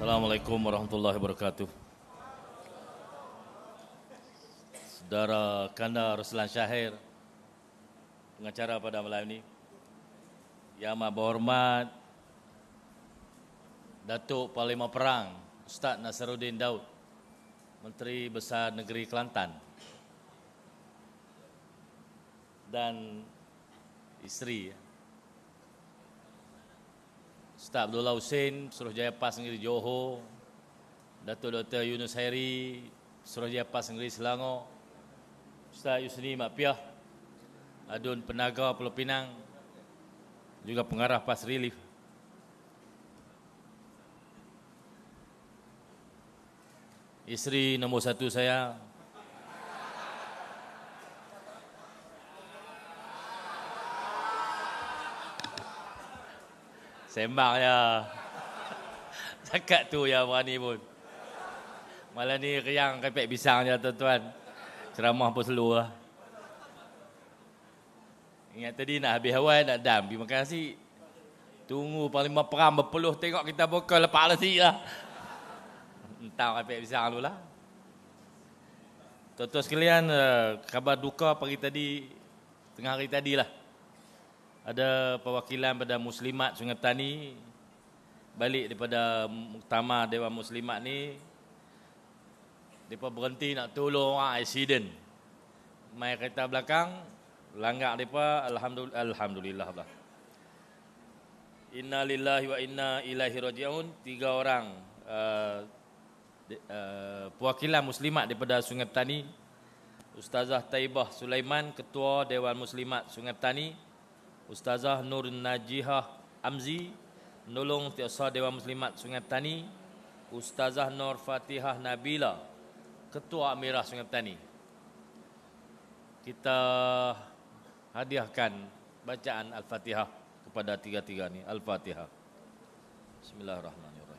Assalamualaikum warahmatullahi wabarakatuh. Saudara Kanda Ruslan Syahir, pengacara pada malam ini, Yang Amat Berhormat Datuk Panglima Perang Ustaz Nasaruddin Daud, Menteri Besar Negeri Kelantan, dan isteri Ustaz Abdullah Hussein, Suruhjaya PAS Negeri Johor, Datuk Dr. Yunus Hairi, Suruhjaya PAS Negeri Selangor, Ustaz Yusni Mak Piah, Adun Penaga Pulau Pinang, juga pengarah PAS Relief. Isteri nombor satu saya, sembang ya. Zakat tu ya berani pun. Malam ni riang kepek pisang je tuan-tuan. Ceramah pun slow lah. Ingat tadi nak habis awal nak dam pergi makan nasi. Tunggu Panglima Perang berpeluh tengok kita buka lepak nasi lah. Entah kepek pisang dulu lah. Tuan-tuan sekalian, khabar duka pagi tadi, tengah hari tadi lah. Ada perwakilan pada Muslimat Sungai Petani balik daripada muktamar Dewan Muslimat ni, mereka berhenti nak tolong orang accident. Mai kereta belakang langgar mereka, alhamdulillah lah. Inna lillahi wa inna ilaihi raji'un. 3 orang perwakilan Muslimat daripada Sungai Petani, Ustazah Taibah Sulaiman, Ketua Dewan Muslimat Sungai Petani, Ustazah Nur Najihah Amzi, Penolong Tiasa Dewan Muslimat Sungai Petani, Ustazah Nur Fatihah Nabila, Ketua Amirah Sungai Petani. Kita hadiahkan bacaan Al-Fatihah kepada tiga-tiga ni. Al-Fatihah. Bismillahirrahmanirrahim.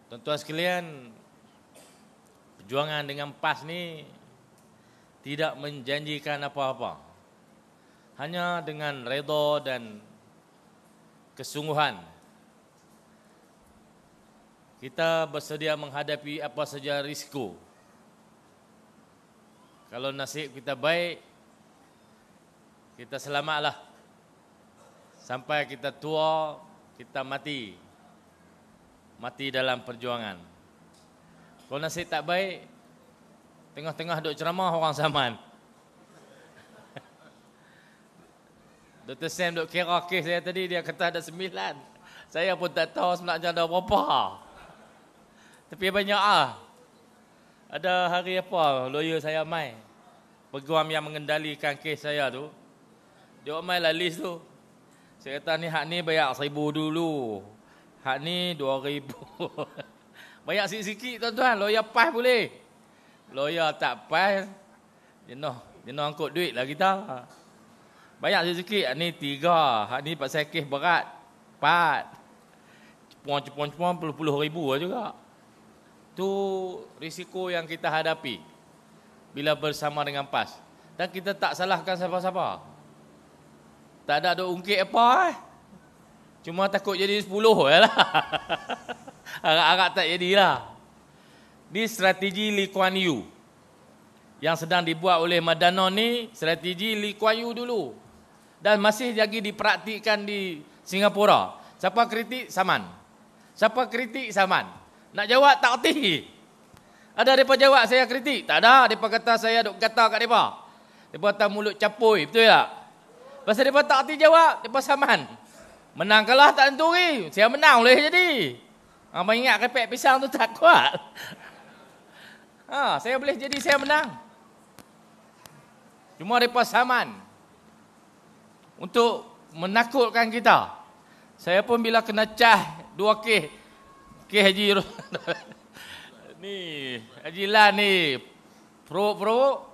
Tuan-tuan sekalian, perjuangan dengan PAS ni tidak menjanjikan apa-apa. Hanya dengan redha dan kesungguhan kita bersedia menghadapi apa saja risiko. Kalau nasib kita baik, kita selamatlah. Sampai kita tua, kita mati dalam perjuangan. Kalau nasib tak baik, tengah-tengah duk ceramah orang Saman. Dr. Sam duk kira kes saya tadi, dia kata ada 9. Saya pun tak tahu sebenarnya ada berapa. Tapi banyak Ada hari apa, lawyer saya mai, peguam yang mengendalikan kes saya tu, dia mai lah list tu. Saya kata hak ni bayar 1,000 dulu. Hak ni 2,000. Banyak sikit-sikit tuan-tuan. Lawyer PAS boleh. Lawyer tak PAS, dia nak angkut duit lah kita. Banyak sikit-sikit. Hak ni 3. Hak ni pasal kes berat 4. Cepung-cepung puluh-puluh ribu lah juga. Tu risiko yang kita hadapi bila bersama dengan PAS. Dan kita tak salahkan siapa-siapa. Tak ada ungkit apa Cuma takut jadi 10 je lah. Harap-harap tak jadilah. Ni strategi Lee Kuan Yew yang sedang dibuat oleh Madanon ni, strategi Lee Kuan Yew dulu. Dan masih lagi dipraktikkan di Singapura. Siapa kritik, saman. Siapa kritik, saman. Nak jawab, tak erti. Ada mereka jawab saya kritik? Tak ada. Mereka kata saya duk kata kat mereka. Mereka kata mulut capoi. Betul tak? Pasal mereka tak erti jawab, mereka saman. Menang kalah tak tentu ni. Saya menang boleh jadi. Abang ingat kepek pisang tu tak kuat. Saya boleh jadi saya menang. Cuma mereka saman. Untuk menakutkan kita. Saya pun bila kena cah 2 kes. Kes Haji ni, Haji Lan ni. Pro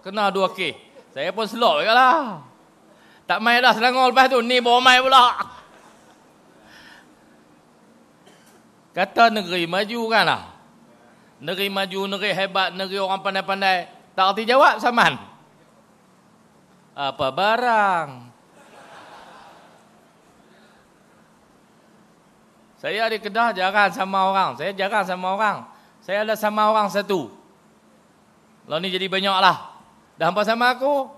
kena 2 kes. Saya pun selok je lah. Tak main dah Selangor lepas tu. Ni bawa main pula. Kata negeri maju kan lah. Negeri maju, negeri hebat, negeri orang pandai-pandai. Tak erti jawab Saman. Apa barang? Saya di Kedah jarang sama orang. Saya ada sama orang satu. Lalu ni jadi banyak lah. Dah hampa sama aku.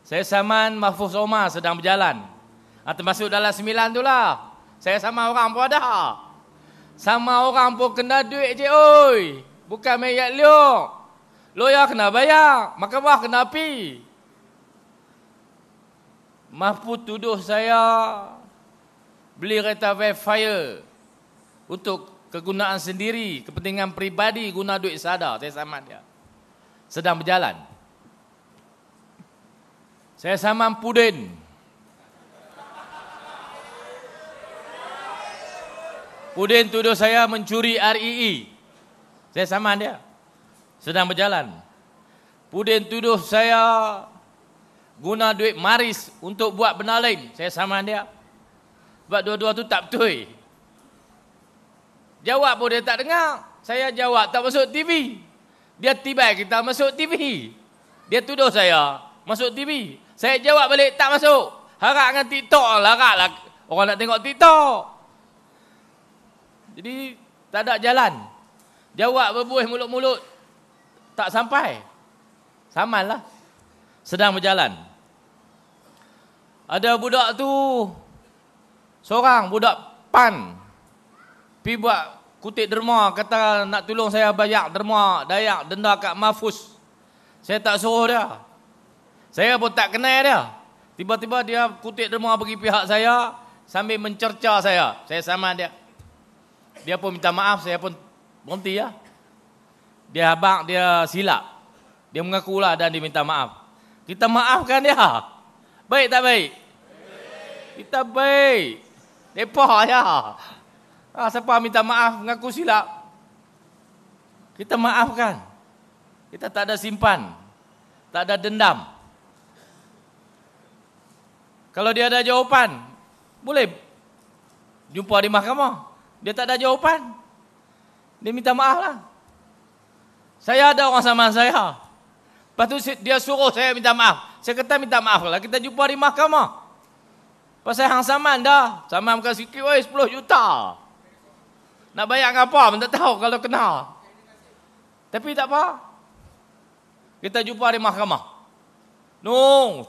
Saya Saman Mahfuz Omar sedang berjalan. Termasuk dalam 9 tu lah. Saya sama orang pun ada. Sama orang pun kena duit je oi. Bukan mayat liuk. Lawyer kena bayar. Mahkamah kena pi. Mahfuz tuduh saya beli kereta fire untuk kegunaan sendiri, kepentingan peribadi, guna duit sadar. Saya sama dia. Sedang berjalan. Saya sama Pudin. Pudin tuduh saya mencuri REE. Saya sama dia. Sedang berjalan. Pudin tuduh saya guna duit maris untuk buat benda lain. Saya sama dia. Sebab dua-dua tu tak betul. Jawab pun dia tak dengar. Saya jawab tak masuk TV. Dia tiba kita masuk TV. Dia tuduh saya masuk TV. Saya jawab balik tak masuk. Harap dengan TikTok lah. Orang nak tengok TikTok. Jadi tak ada jalan. Jawab berbuih mulut-mulut. Tak sampai. Saman lah. Sedang berjalan. Ada budak tu. Seorang budak PAN. Pergi buat kutip derma. Kata nak tolong saya bayar derma. Dayak denda kat Mahfuz. Saya tak suruh dia. Saya pun tak kenal dia. Tiba-tiba dia kutip derma bagi pihak saya. Sambil mencerca saya. Saya sama dia. Dia pun minta maaf. Saya pun berhenti ya. Dia abang, dia silap. Dia mengakulah dan dia minta maaf. Kita maafkan dia. Baik tak baik? Kita baik. Lepas ya. Siapa minta maaf, mengaku silap. Kita maafkan. Kita tak ada simpan. Tak ada dendam. Kalau dia ada jawapan, boleh jumpa di mahkamah. Dia tak ada jawapan. Dia minta maaf lah. Saya ada orang sama saya. Lepas tu dia suruh saya minta maaf. Saya kata minta maaf lah. Kita jumpa di mahkamah. Pasal hang Saman dah. Saman bukan sikit, 10 juta. Nak bayar apa? Saya tak tahu kalau kena. Tapi tak apa. Kita jumpa di mahkamah.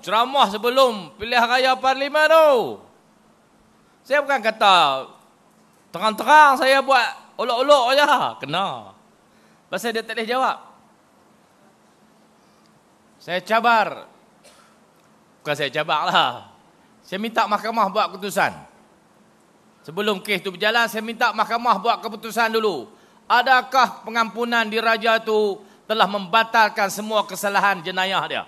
Ceramah sebelum pilihan raya parlimen tu. Saya bukan kata terang-terang saya buat olok-olok je. Kena. Pasal dia tak boleh jawab. Saya cabar. Bukan saya cabar lah. Saya minta mahkamah buat keputusan. Sebelum kes itu berjalan, saya minta mahkamah buat keputusan dulu. Adakah pengampunan diraja itu telah membatalkan semua kesalahan jenayah dia?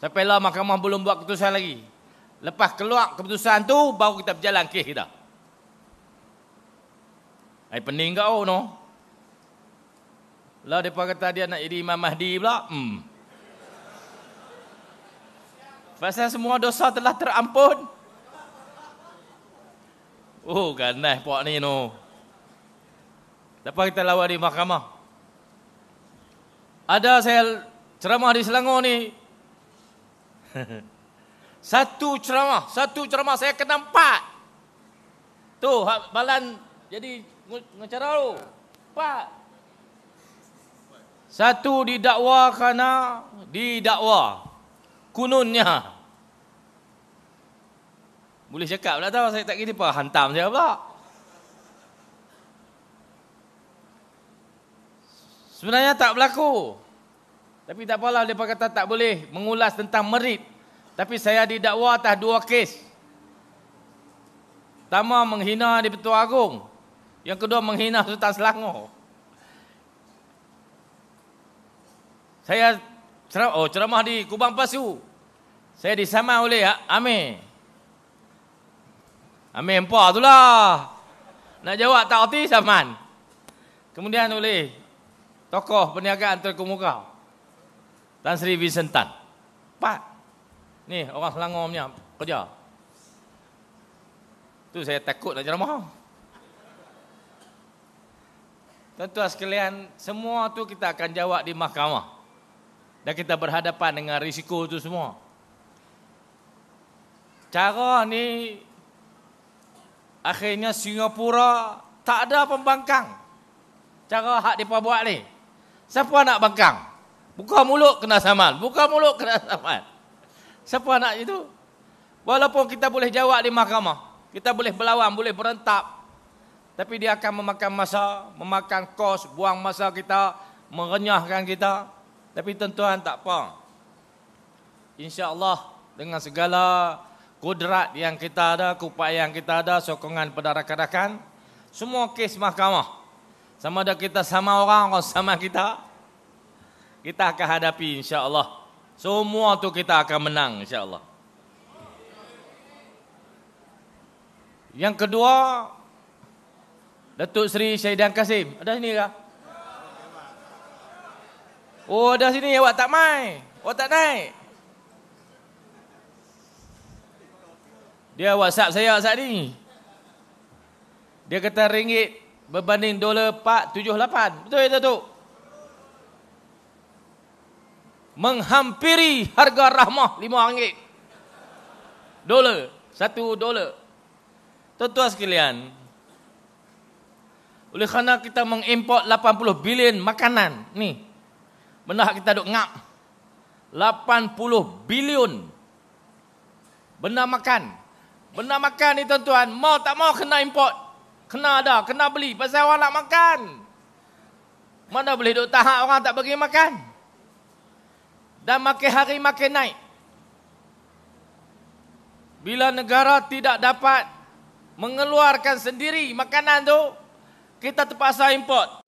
Sampailah mahkamah belum buat keputusan lagi. Lepas keluar keputusan tu, baru kita berjalan kes kita. Pening kau no? Lah mereka kata dia nak jadi Imam Mahdi pula. Pasal semua dosa telah terampun. Ganas puak ni no. Lepas kita lawan di mahkamah. Ada saya ceramah di Selangor ni. Satu ceramah saya kena 4. Tu balan jadi ngecara tu. 4. Satu didakwa kerana didakwa. Kununnya. Boleh cakap pula tahu saya tak kira apa. Hantam saya pula. Sebenarnya tak berlaku. Tapi tak apalah, dia kata tak boleh mengulas tentang merit. Tapi saya didakwa atas 2 kes. Pertama menghina di Pertua Agong. Yang kedua menghina Sultan Selangor. Saya ceramah di Kubang Pasu. Saya disaman oleh Amir. Amir empat tu lah. Nak jawab tak erti saman. Kemudian oleh tokoh perniagaan terkemuka. Tan Sri Vincent Tan. 4. Ni orang Selangor punya kerja. Tu saya takut nak ceramah. Tuan-tuan sekalian, semua tu kita akan jawab di mahkamah. Dan kita berhadapan dengan risiko tu semua. Cara ni, akhirnya Singapura tak ada pembangkang. Cara hak mereka buat ni. Siapa nak bangkang? Buka mulut kena saman. Buka mulut kena saman. Siapa nak itu? Walaupun kita boleh jawab di mahkamah. Kita boleh berlawan, boleh berentap. Tapi dia akan memakan masa, memakan kos, buang masa kita, merenyahkan kita. Tapi tuan-tuan tak apa. InsyaAllah dengan segala kudrat yang kita ada, keupayaan yang kita ada, sokongan pada rakan-rakan, semua kes mahkamah. Sama ada kita sama orang atau sama kita akan hadapi insyaAllah. Semua tu kita akan menang insyaAllah. Yang kedua, Datuk Seri Syahidan Kasim. Ada sini kah? Oh, ada sini. Awak tak mai. Awak tak naik. Dia WhatsApp saya saat ni. Dia kata ringgit berbanding dolar 478. Betul ya, Datuk? Menghampiri harga rahmah RM5. Dolar. $1. Tuan-tuan sekalian, oleh kerana kita mengimport 80 bilion makanan ni, benda kita duk ngap 80 bilion benda makan ni tuan-tuan, mau tak mau kena import, kena ada, kena beli pasal orang nak makan. Mana boleh duk tahan orang tak bagi makan. Dan makin hari makin naik. Bila negara tidak dapat mengeluarkan sendiri makanan tu, kita terpaksa import.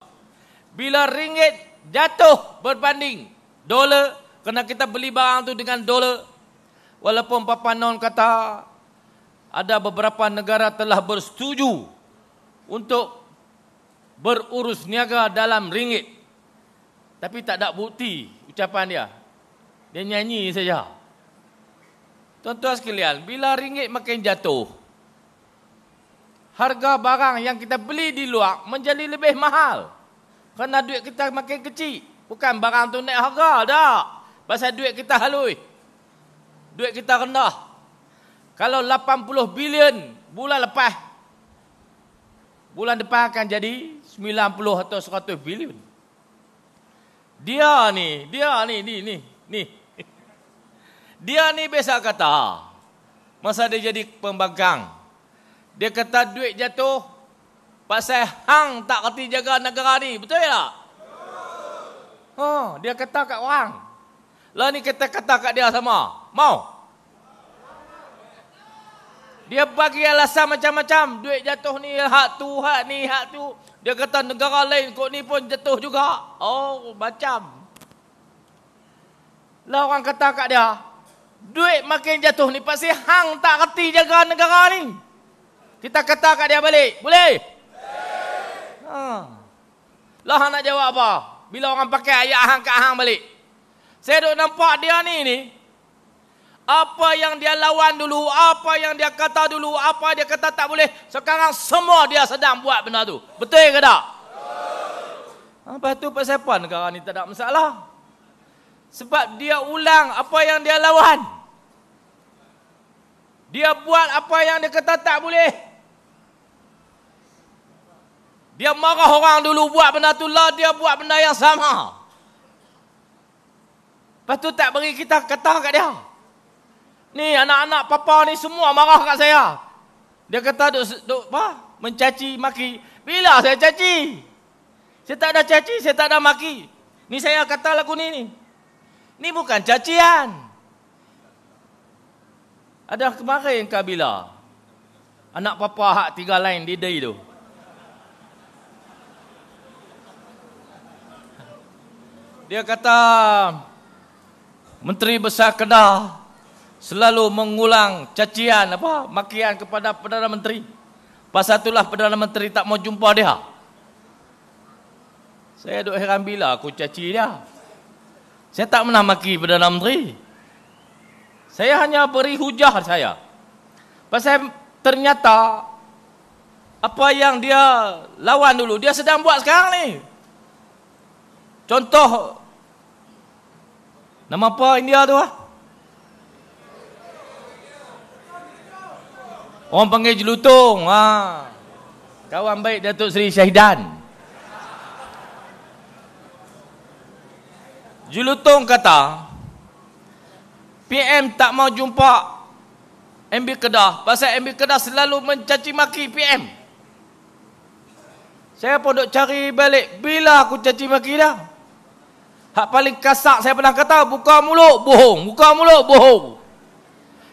Bila ringgit jatuh berbanding dolar, kerana kita beli barang tu dengan dolar. Walaupun Papa Non kata ada beberapa negara telah bersetuju untuk berurus niaga dalam ringgit. Tapi tak ada bukti ucapan dia. Dia nyanyi saja. Tuan-tuan sekalian, bila ringgit makin jatuh, harga barang yang kita beli di luar menjadi lebih mahal. Kerana duit kita makin kecil. Bukan barang tu naik harga, tak. Pasal duit kita halus. Duit kita rendah. Kalau 80 bilion bulan lepas, bulan depan akan jadi 90 atau 100 bilion. Dia ni. Dia ni biasa kata, masa dia jadi pembangkang, dia kata duit jatuh pasal hang tak kerti jaga negara ni. Betul tak? Dia kata kat orang. Lah ni kita kata kat dia sama. Mau? Dia bagi alasan macam-macam. Duit jatuh ni, hak tu, hak ni, hak tu. Dia kata negara lain kok ni pun jatuh juga. Oh, macam. Lah orang kata kat dia, duit makin jatuh ni pasal hang tak kerti jaga negara ni. Kita kata kat dia balik. Boleh? Lah hang nak jawab apa? Bila orang pakai ayat hang kat hang balik. Saya duk nampak dia ni. Apa yang dia lawan dulu, apa yang dia kata dulu, apa dia kata tak boleh. Sekarang semua dia sedang buat benda tu. Betul ke tak? Lepas tu pasal apa negara ni tak ada masalah? Sebab dia ulang apa yang dia lawan. Dia buat apa yang dia kata tak boleh. Dia marah orang dulu buat benda tu lah, dia buat benda yang sama. Lepas tu tak beri kita kata kat dia. Ni anak-anak papa ni semua marah kat saya. Dia kata duk apa? Mencaci maki. Bila saya caci? Saya tak ada caci, saya tak ada maki. Ni saya kata lagu ni. Ni bukan cacian. Ada kemarin Kabila. Anak papa hak 3 lain di day tu. Dia kata Menteri Besar Kedah selalu mengulang cacian makian kepada Perdana Menteri. Pasal itulah Perdana Menteri tak mau jumpa dia. Saya duk heran bila aku caci dia. Saya tak pernah maki Perdana Menteri. Saya hanya beri hujah saya. Pasal ternyata apa yang dia lawan dulu, dia sedang buat sekarang ni. Contoh, nama apa India tu? Orang panggil Jelutong. Kawan baik Datuk Seri Syahidan. Jelutong kata, PM tak mau jumpa MB Kedah pasal MB Kedah selalu mencaci maki PM. Saya pun duk cari balik, bila aku caci maki dah? Hak paling kasar saya pernah kata, buka mulut bohong, buka mulut bohong.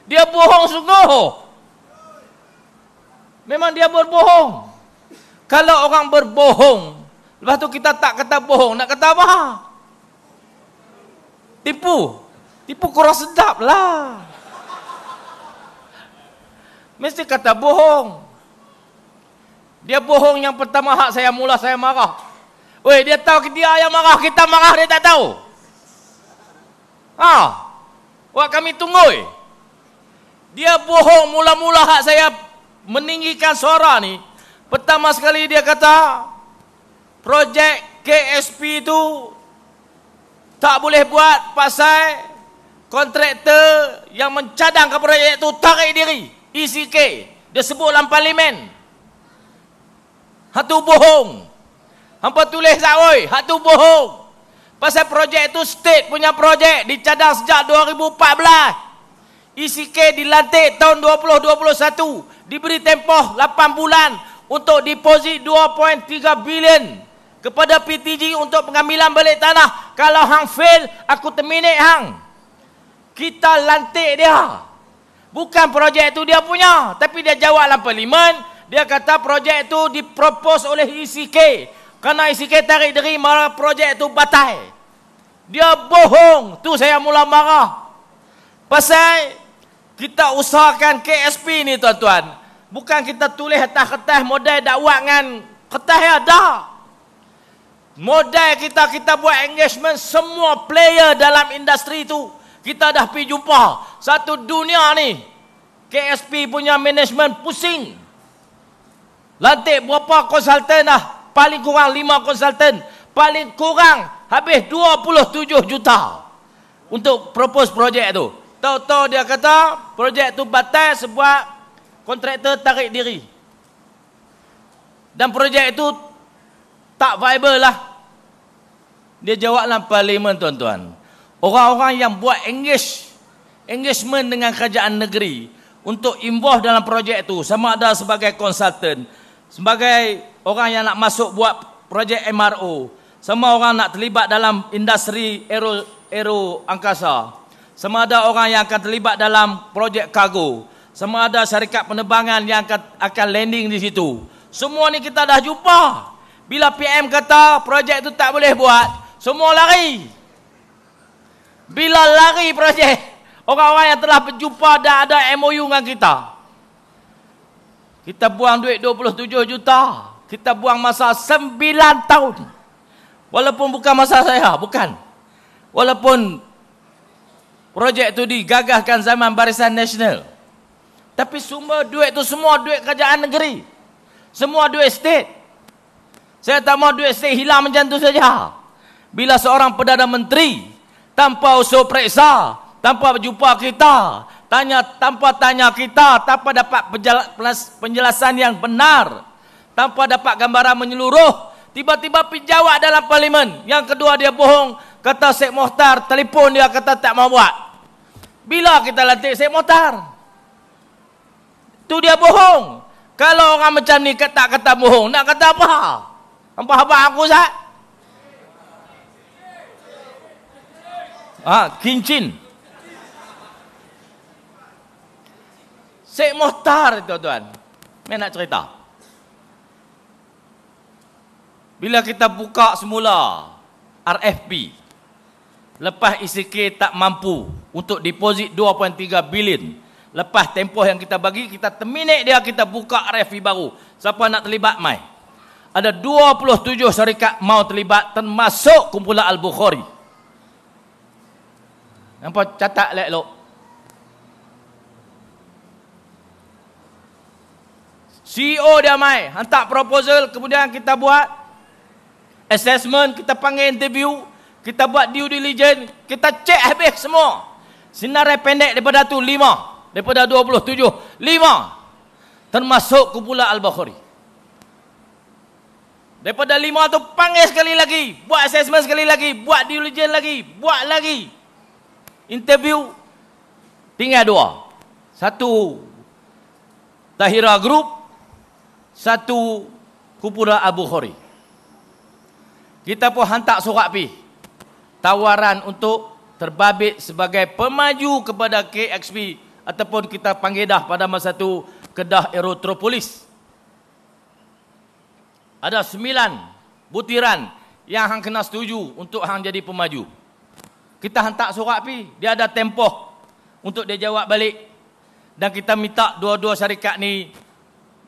Dia bohong sungguh. Memang dia berbohong. Kalau orang berbohong, lepas tu kita tak kata bohong, nak kata apa? Tipu. Tipu kurang sedap lah. Mesti kata bohong. Dia bohong yang pertama, hak saya mula saya marah. Weh, dia tahu dia yang marah, kita marah dia tak tahu. Wah, kami tunggu. Dia bohong mula-mula hak saya meninggikan suara ni. Pertama sekali dia kata projek KSP itu tak boleh buat pasal kontraktor yang mencadang ke projek itu tarik diri. ECK. Dia sebut dalam parlimen. Hak tu bohong. Hampa tulis tak oi, hak tu bohong. Pasal projek itu state punya projek, dicadang sejak 2014. ECK dilantik tahun 2021, diberi tempoh 8 bulan untuk deposit 2.3 bilion kepada PTG untuk pengambilan balik tanah. Kalau hang fail, aku terminate hang. Kita lantik dia. Bukan projek itu dia punya, tapi dia jawab dalam parlimen. Dia kata projek itu dipropos oleh ECK. Kerana ECK tarik diri, maka projek itu batal. Dia bohong. Tu saya mula marah. Pasal kita usahakan KSP ni tuan-tuan. Bukan kita tulis atas kertas modal dakwah dengan kertas ya, dah. Modal kita buat engagement semua player dalam industri itu. Kita dah pergi jumpa. Satu dunia ni, KSP punya management pusing. Lantik berapa konsultan dah? Paling kurang 5 konsultan. Paling kurang habis 27 juta untuk propose projek tu. Tahu-tahu dia kata projek tu batal sebab kontraktor tarik diri. Dan projek itu tak viable lah. Dia jawab dalam parlimen tuan-tuan. Orang-orang yang buat engagement dengan kerajaan negeri untuk involve dalam projek itu, sama ada sebagai konsultan, sebagai orang yang nak masuk buat projek MRO, sama orang nak terlibat dalam industri aero angkasa, sama ada orang yang akan terlibat dalam projek kargo, sama ada syarikat penerbangan yang akan landing di situ. Semua ni kita dah jumpa. Bila PM kata projek itu tak boleh buat, semua lari. Bila lari projek, orang-orang yang telah berjumpa dah ada MOU dengan kita. Kita buang duit 27 juta. Kita buang masa 9 tahun. Walaupun bukan masa saya, bukan. Walaupun projek itu digagahkan zaman Barisan Nasional. Tapi semua duit itu semua duit kerajaan negeri. Semua duit state. Saya tak mahu duit state hilang macam tu saja. Bila seorang Perdana Menteri tanpa usul periksa, tanpa berjumpa kita, tanpa tanya kita, tanpa dapat penjelasan yang benar, tanpa dapat gambaran menyeluruh, tiba-tiba pergi jawab dalam parlimen. Yang kedua dia bohong, kata Syed Mohtar, telefon dia kata tak mau buat. Bila kita lantik Syed Mohtar? Tu dia bohong. Kalau orang macam ni tak kata bohong, nak kata apa? Hampa-hampa aku Ustaz? Kincin. Syed Mohtar tuan-tuan. Saya nak cerita. Bila kita buka semula RFP, lepas ECK tak mampu untuk deposit 2.3 bilion, lepas tempoh yang kita bagi, kita terminate dia, kita buka RFP baru. Siapa nak terlibat, mai. Ada 27 syarikat mau terlibat, termasuk kumpulan Al-Bukhari. Nampak, catat elok. CEO dia mai, hantar proposal, kemudian kita buat assessment, kita panggil interview, kita buat due diligence, kita cek habis semua. Senarai pendek daripada tu 5, daripada 27, 5. Termasuk kumpulan Al-Bukhari. Daripada 5 tu panggil sekali lagi, buat assessment sekali lagi, buat due diligence lagi, buat lagi. Interview, tinggal 2. Satu Tahira Group, satu kumpulan Al-Bukhari. Kita pun hantar surat pi, tawaran untuk terbabit sebagai pemaju kepada KXP, ataupun kita panggil dah pada masa tu Kedah Aerotropolis. Ada 9 butiran yang hang kena setuju untuk hang jadi pemaju. Kita hantar surat pi, dia ada tempoh untuk dia jawab balik. Dan kita minta dua-dua syarikat ni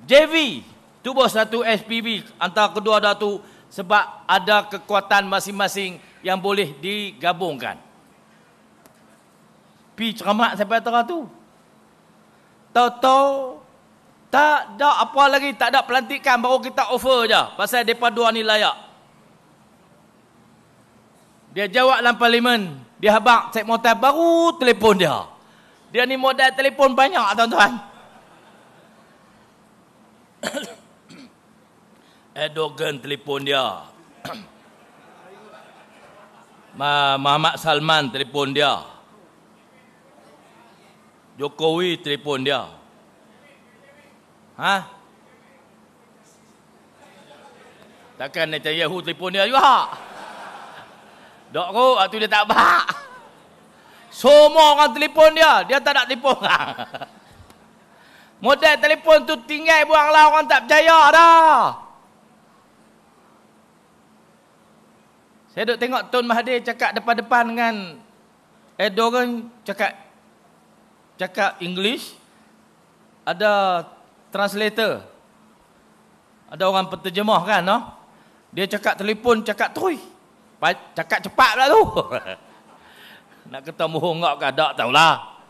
JV, tubuh satu SPV antara kedua dah tu, sebab ada kekuatan masing-masing yang boleh digabungkan. Pi cermat sampai tengah tu. Tahu-tahu tak ada apa lagi, tak ada pelantikan, baru kita offer je pasal depa dua ni layak. Dia jawab dalam parlimen, dia habaq Syed Mokhtar baru telefon dia. Dia ni modal telefon banyak, tuan-tuan. Erdogan telefon dia. Muhammad Salman telefon dia. Jokowi telefon dia. Ha? Takkan Netanyahu telefon dia juga? Dok ko, tu dia tak bak. Semua orang telefon dia, dia tak nak telefon. Modal telefon tu tinggal buang lah, orang tak percaya dah. Saya duk tengok Tun Mahathir cakap depan-depan dengan Erdogan, cakap English, ada translator, ada orang penterjemah kan, no? Dia cakap telefon, cakap terus, cakap cepat pula tu. Nak kata mohon ngak ke tak tahulah.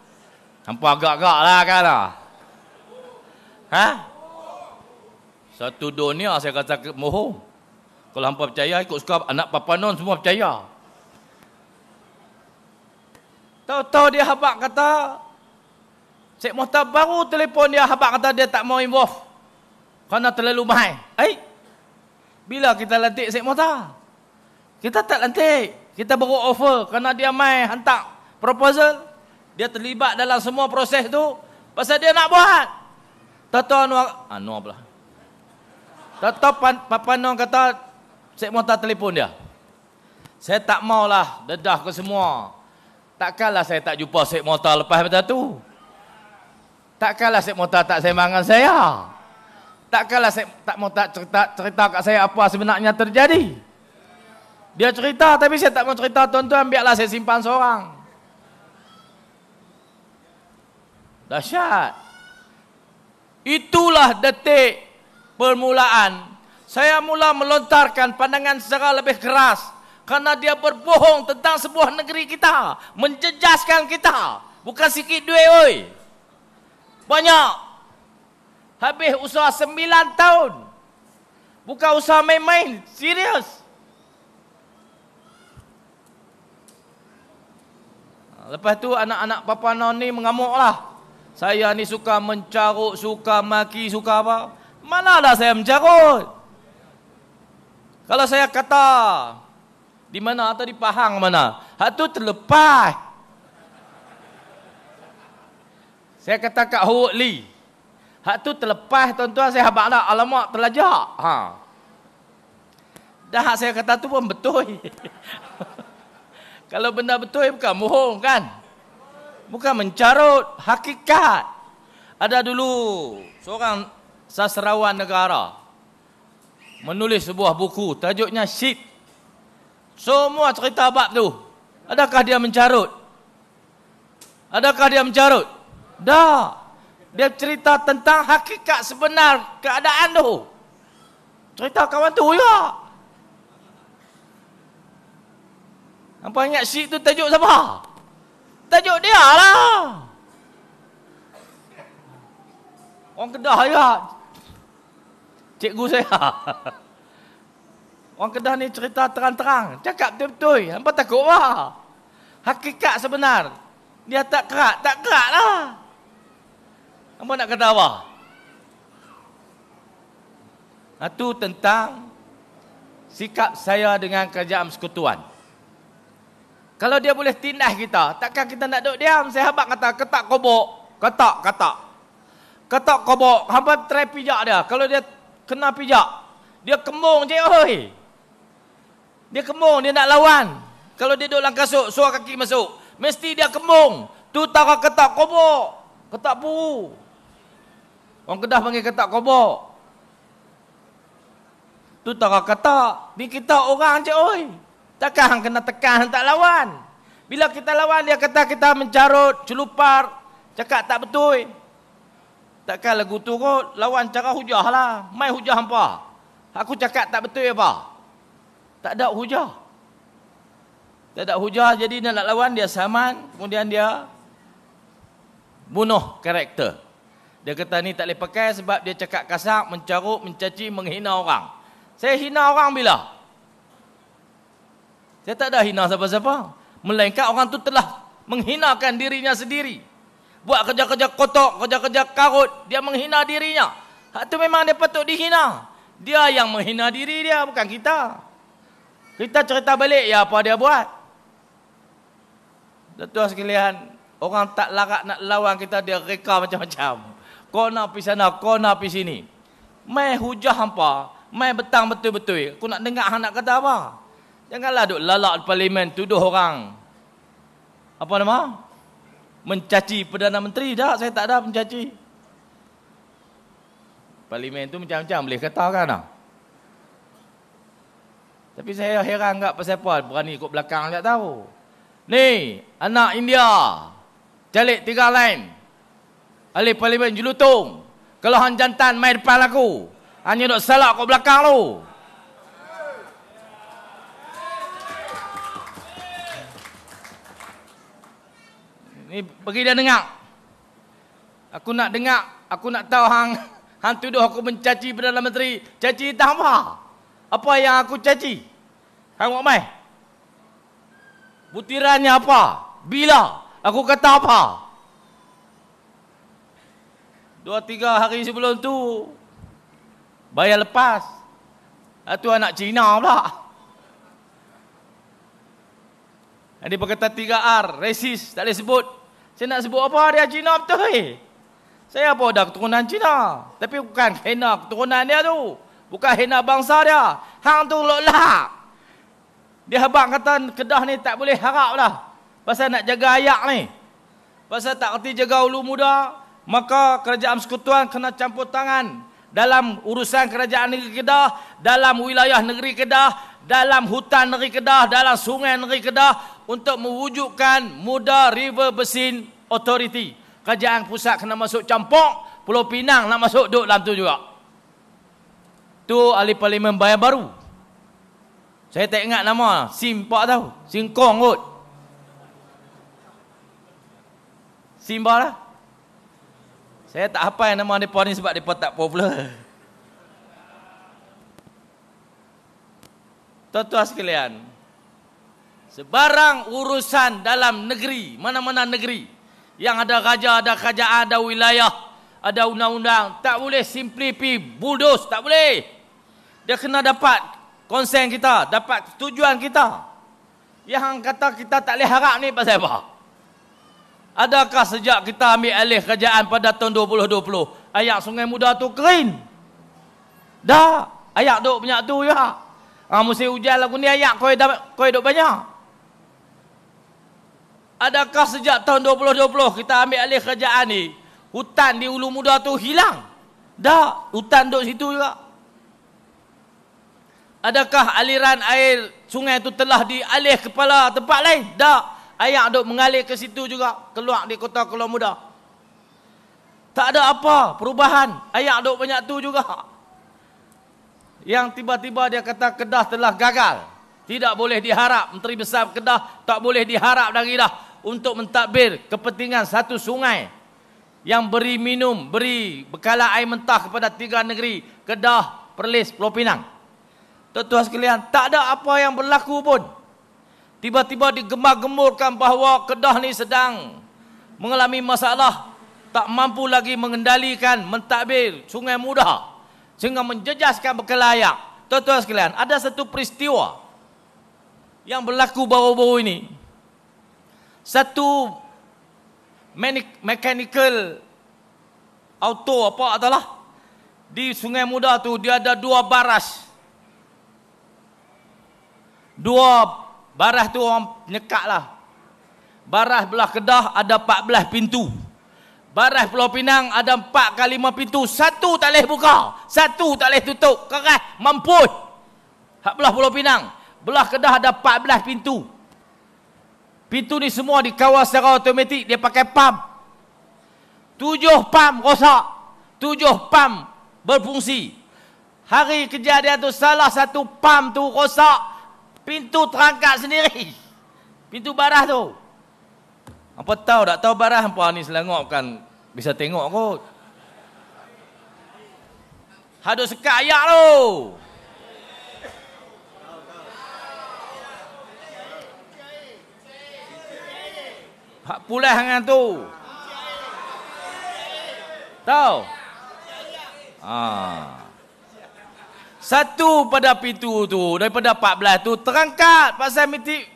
Hampa agak-agak lah kan lah. Ha? Satu dunia saya kata mohon. Kalau hampa percaya, ikut suka anak papanon semua percaya. Tahu-tahu dia habaq kata, Syed Mokhtar baru telefon dia, habaq kata dia tak mau involve kerana terlalu mahal. Bila kita lantik Syed Mokhtar? Kita tak lantik. Kita baru offer kerana dia mai hantar proposal. Dia terlibat dalam semua proses tu pasal dia nak buat. Tahu Anwar pula. Tahu Papanon kata Syed Mokhtar telefon dia. Saya tak maulah dedah ke semua. Takkanlah saya tak jumpa Syed Mokhtar lepas pada tu. Takkanlah Syed Mokhtar tak sembang dengan saya. Takkanlah Syed Mokhtar cerita kat saya apa sebenarnya terjadi. Dia cerita, tapi saya tak mau cerita, tuan-tuan, biarlah saya simpan seorang. Dahsyat. Itulah detik permulaan. Saya mula melontarkan pandangan secara lebih keras. Kerana dia berbohong tentang sebuah negeri kita. Menjejaskan kita. Bukan sikit duit, oi. Banyak. Habis usaha 9 tahun. Bukan usaha main-main. Serius. Lepas tu anak-anak Papanon ni mengamuklah. Saya ni suka mencarut, suka maki, suka apa. Mana ada saya mencarut? Kalau saya kata, di mana atau di Pahang mana? Hak tu terlepas. Saya kata kat Howard Lee. Hak tu terlepas, tuan-tuan, saya habaq dah. Alamak, terlajak. Dah hak saya kata tu pun betul. Kalau benda betul, bukan bohong kan? Bukan mencarut, hakikat. Ada dulu seorang sastrawan negara menulis sebuah buku, tajuknya Shit. Semua cerita bab tu. Adakah dia mencarut? Adakah dia mencarut? Dah. Dia cerita tentang hakikat sebenar keadaan tu. Cerita kawan tu ya. Hampa ingat Syed tu tajuk siapa? Tajuk dia lah. Orang Kedah ya. Cikgu saya. Orang Kedah ni cerita terang-terang. Cakap betul-betul. Hampa takut lah. Hakikat sebenar. Dia tak kerak. Tak kerak lah. Hampa nak kata apa? Itu tentang sikap saya dengan kerajaan persekutuan. Kalau dia boleh tindas kita, takkan kita nak duduk diam. Sahabat kata, ketak kobok. Ketak kobok. Hampa try pijak dia. Kalau dia kena pijak, dia kembung je, oi. Dia kembung, dia nak lawan. Kalau dia duduk dalam kasut, suar kaki masuk, mesti dia kembung. Tu tara ketak kobok. Ketak puru. Orang Kedah panggil ketak kobok. Tu tara ketak. Ni kita orang je, oi. Takkan kena tekan, tak lawan. Bila kita lawan, dia kata kita mencarut, celupar, cakap tak betul. Takkan lagu tu kot, lawan cara hujah lah. Mai hujah hampa. Aku cakap tak betul apa? Tak ada hujah. Tak ada hujah, jadi dia nak lawan, dia saman, kemudian dia bunuh karakter. Dia kata ni tak boleh pakai sebab dia cakap kasar, mencarut, mencaci, menghina orang. Saya hina orang bila? Saya tak ada hina siapa-siapa. Melainkan orang tu telah menghinakan dirinya sendiri. Buat kerja-kerja kotor, kerja-kerja karut, dia menghina dirinya. Hak tu memang dia patut dihina. Dia yang menghina diri dia, bukan kita. Kita cerita balik, ya apa dia buat. Tuan sekalian, orang tak larat nak lawan kita, dia reka macam-macam. Kau nak pergi sana, kau nak pergi sini. Mai hujah hampa, mai betang betul-betul. Aku nak dengar hang nak kata apa. Janganlah duk lalak di parlimen, tuduh orang. Apa nama? Mencaci Perdana Menteri. Tak, saya tak ada mencaci. Parlimen tu macam-macam boleh kata kan. Tapi saya heran tak pasal apa berani ikut belakang tak tahu. Ni, anak India. Calik 3 line. Ahli parlimen Jelutong. Kalau hang jantan main depan aku, hanya duk salak kat belakang tu. Ni bagi dia dengar. Aku nak dengar, aku nak tahu hang tuduh aku mencaci Perdana Menteri. Caci tak apa? Apa yang aku caci? Hang buat mai? Butirannya apa? Bila? Aku kata apa? 2-3 hari sebelum tu bayar lepas. Itu anak Cina pula. Dia berkata 3R, resis, tak boleh sebut. Saya nak sebut apa, dia Cina betul. Saya apa dah keturunan Cina. Tapi bukan hina keturunan dia tu. Bukan hina bangsa dia. Hang tu lolak. Dia habang kata Kedah ni tak boleh harap lah. Pasal nak jaga ayak ni. Pasal tak kerti jaga ulu muda. Maka kerajaan persekutuan kena campur tangan. Dalam urusan kerajaan negeri Kedah. Dalam wilayah negeri Kedah. Dalam hutan negeri Kedah. Dalam sungai negeri Kedah. Untuk mewujudkan Muda River Basin Authority. Kerajaan pusat kena masuk campur. Pulau Pinang nak masuk duduk dalam tu juga. Tu ahli parlimen Bayan Baru. Saya tak ingat nama. Simpak tahu. Singkong kot. Simba lah. Saya tak hafal nama mereka ni sebab mereka tak popular. Tuan-tuan sekalian. Sebarang urusan dalam negeri. Mana-mana negeri. Yang ada raja, ada kerajaan, ada wilayah. Ada undang-undang. Tak boleh simply pi bulldoze. Tak boleh. Dia kena dapat konsen kita. Dapat tujuan kita. Yang kata kita tak boleh harap ni pasal apa? Adakah sejak kita ambil alih kerajaan pada tahun 2020, ayak Sungai Muda tu kering? Dah. Ayak duk banyak tu ya. Musim hujan lagu ni ayak koi duk banyak. Adakah sejak tahun 2020 kita ambil alih kerajaan ni, hutan di Ulu Muda tu hilang? Dah. Hutan duk situ juga. Adakah aliran air sungai tu telah dialih kepada tempat lain? Dah. Ayak duk mengalir ke situ juga. Keluar di kota Kuala Muda. Tak ada apa perubahan. Ayak duk banyak tu juga. Yang tiba-tiba dia kata Kedah telah gagal. Tidak boleh diharap. Menteri Besar Kedah tak boleh diharap lagi dah. Untuk mentadbir kepentingan satu sungai. Yang beri minum, beri bekalan air mentah kepada 3 negeri. Kedah, Perlis, Pulau Pinang. Tuan-tuan sekalian, tak ada apa yang berlaku pun. Tiba-tiba digemar-gemurkan bahawa Kedah ni sedang mengalami masalah, tak mampu lagi mengendalikan, mentadbir Sungai Muda sehingga menjejaskan berkelayak. Tuan-tuan sekalian, ada satu peristiwa yang berlaku baru-baru ini. Satu mechanical auto apa adalah di Sungai Muda tu, dia ada 2 baras. 2 baras tu orang nyekak lah. Baras belah Kedah ada 14 pintu. Baras Pulau Pinang ada 4 ke 5 pintu. 1 tak boleh buka, 1 tak boleh tutup. Keras, mampus. Hak belah Pulau Pinang. Belah Kedah ada 14 pintu. Pintu ni semua dikawal secara automatik. Dia pakai pam. 7 pam rosak. 7 pam berfungsi. Hari kejadian tu salah satu pam tu rosak. Pintu terangkat sendiri. Pintu baras tu. Apa tahu tak tahu baras hampa ni selangor kan bisa tengok kot. Hadut sekat ayak tu. Hak pulih dengan tu. Tahu? Satu pada pintu tu daripada 14 tu terangkat pasal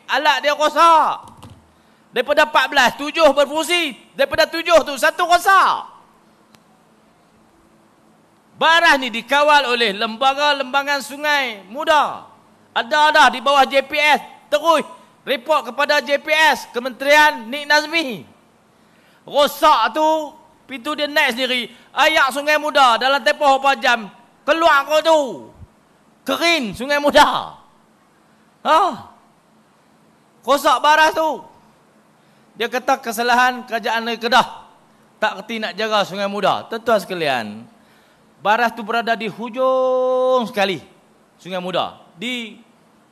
alat dia rosak. Daripada 14, 7 berfungsi. Daripada 7 tu 1 rosak. Baras ni dikawal oleh lembaga-lembaga Sungai Muda. Ada di bawah JPS. Terus report kepada JPS, Kementerian Nik Nazmi. Rosak tu, pintu dia naik sendiri. Ayak Sungai Muda dalam tempoh berapa jam, keluar kau tu. Kering Sungai Muda. Rosak baras tu. Dia kata kesalahan kerajaan negeri Kedah. Tak kerti nak jaga Sungai Muda. Tuan-tuan sekalian, baras tu berada di hujung sekali Sungai Muda.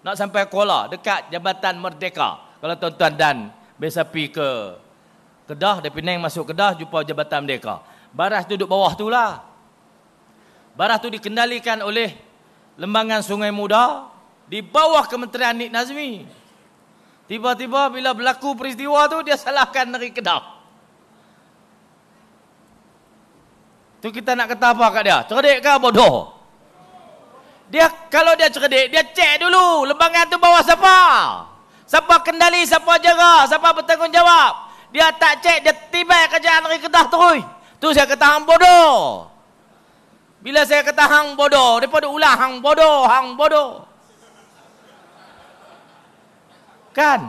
Nak sampai Kuala, dekat Jabatan Merdeka. Kalau tuan-tuan dan biasa pergi ke Kedah, dari Penang masuk Kedah, jumpa Jabatan Merdeka. Baras tu duduk bawah tu lah. Baras tu dikendalikan oleh Lembangan Sungai Muda di bawah Kementerian Nik Nazmi. Tiba-tiba bila berlaku peristiwa tu, dia salahkan negeri Kedah. Tu kita nak kata apa kat dia? Cerdik ke bodoh? Dia kalau dia cerdik, dia cek dulu lembangan tu bawah siapa? Siapa kendali, siapa jaga, siapa bertanggungjawab. Dia tak cek, dia tibai kerajaan negeri Kedah terus. Tu saya kata hang bodoh. Bila saya kata hang bodoh, daripada ulang hang bodoh. Kan?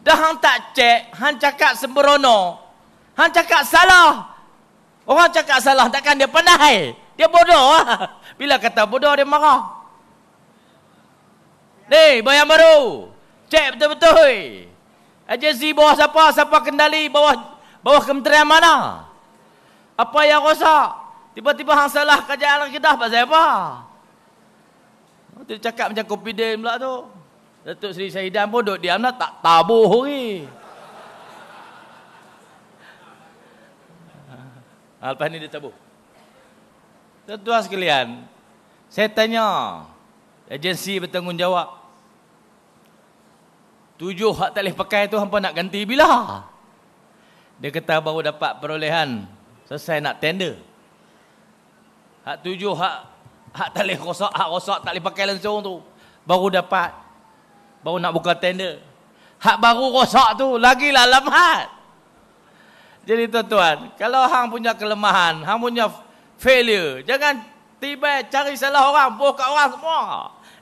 Dah hang tak cek, hang cakap sembrono. Hang cakap salah. Orang cakap salah, takkan dia pandai. Dia bodoh lah. Bila kata bodoh, dia marah. Ni, bayang baru. Cek betul-betul. Agensi bawah siapa? Siapa kendali? Bawah kementerian mana? Apa yang rosak? Tiba-tiba hang salah kerajaan Kedah pasal apa? Dia cakap macam confident pula tu. Datuk Seri Syahidan pun duduk diam lah, tak tabuh lagi. Lepas ni dia tabuh. Tuan-tuan sekalian, saya tanya agensi bertanggungjawab, 7 hak tak boleh pakai tu hampa nak ganti bila? Dia kata baru dapat perolehan, selesai nak tender. Hak 7 hak tak boleh rosak, hak rosak tak boleh pakai langsung tu, baru dapat, baru nak buka tender. Hak baru rosak tu lagilah lambat. Jadi tuan-tuan, kalau hang punya kelemahan, hang punya failure, jangan tiba cari salah orang, boh kat orang semua.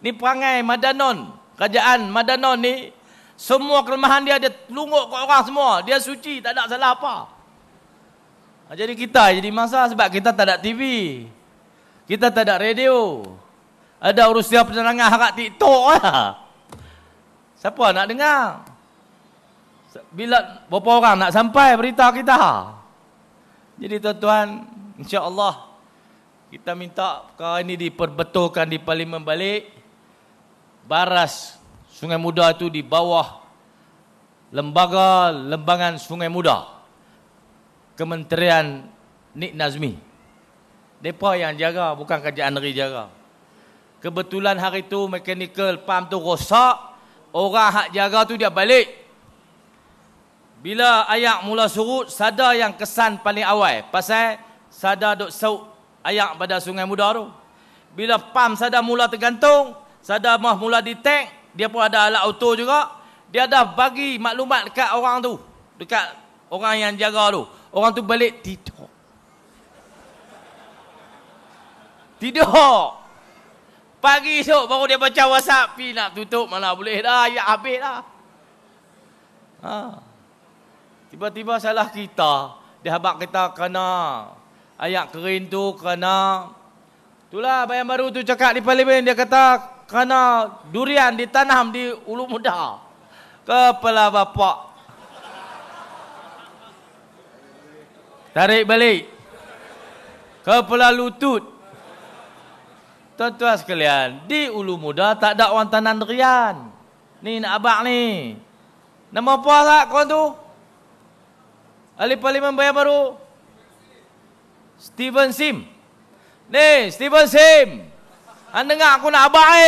Ni perangai Madanon, kerajaan Madanon ni, semua kelemahan dia lungguk kat orang semua. Dia suci, tak ada salah apa. Jadi kita jadi masalah sebab kita tak ada TV. Kita tak ada radio. Ada urusan penerangan harap TikTok lah. Siapa nak dengar? Bila berapa orang nak sampai berita kita? Jadi tuan-tuan, insya-Allah kita minta perkara ini diperbetulkan di Parlimen balik. Baras Sungai Muda itu di bawah lembaga-lembangan Sungai Muda, Kementerian Nik Nazmi. Mereka yang jaga, bukan kerajaan negeri jaga. Kebetulan hari tu mechanical pump tu rosak, orang hak jaga tu dia balik. Bila ayak mula surut, Sada yang kesan paling awal. Pasal Sada duk sauk ayak pada Sungai Muda tu. Bila pump Sada mula tergantung, Sada mah mula detect, dia pun ada alat auto juga. Dia dah bagi maklumat dekat orang tu. Dekat orang yang jaga tu. Orang tu balik tidur. Tidur. Pagi esok baru dia baca WhatsApp. Pi nak tutup mana boleh dah. Ya habis dah. Tiba-tiba salah kita. Dia habak kita kena ayak kering tu kena. Itulah Bayan Baru tu cakap di parlimen. Dia kata kena durian ditanam di Ulu Muda. Kepala bapak. Tarik balik. Kepala lutut. Tuan-tuan sekalian, di Ulu Muda tak ada orang tanam durian. Ni nak abang ni. Nama apa tak kawan tu? Ahli Parlimen Bayan Baru. Steven Sim. Ni, Steven Sim. Anda dengar aku nak abang